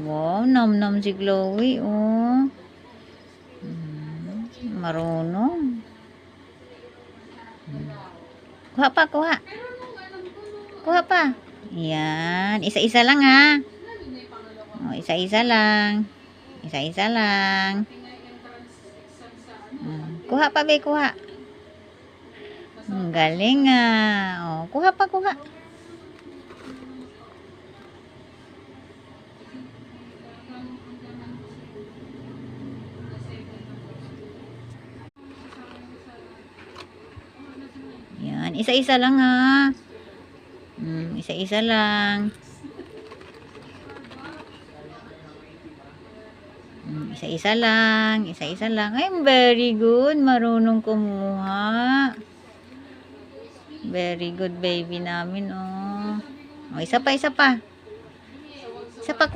Wow, nam-nam si Chloe, oh. Marunong. Kuha pa, kuha. Kuha pa. Yan. Isa-isa lang, ha. Oh, isa-isa lang. Isa-isa lang. Kuha pa, be, kuha. Galing, oh, kuha pa, kuha. Yan, isa-isa lang, ha. Isa-isa lang. Isa-isa lang. Isa-isa lang. Ay, very good. Marunong kumuha. Very good baby namin, oh. Oh, isa pa, isa pa. Isa pa.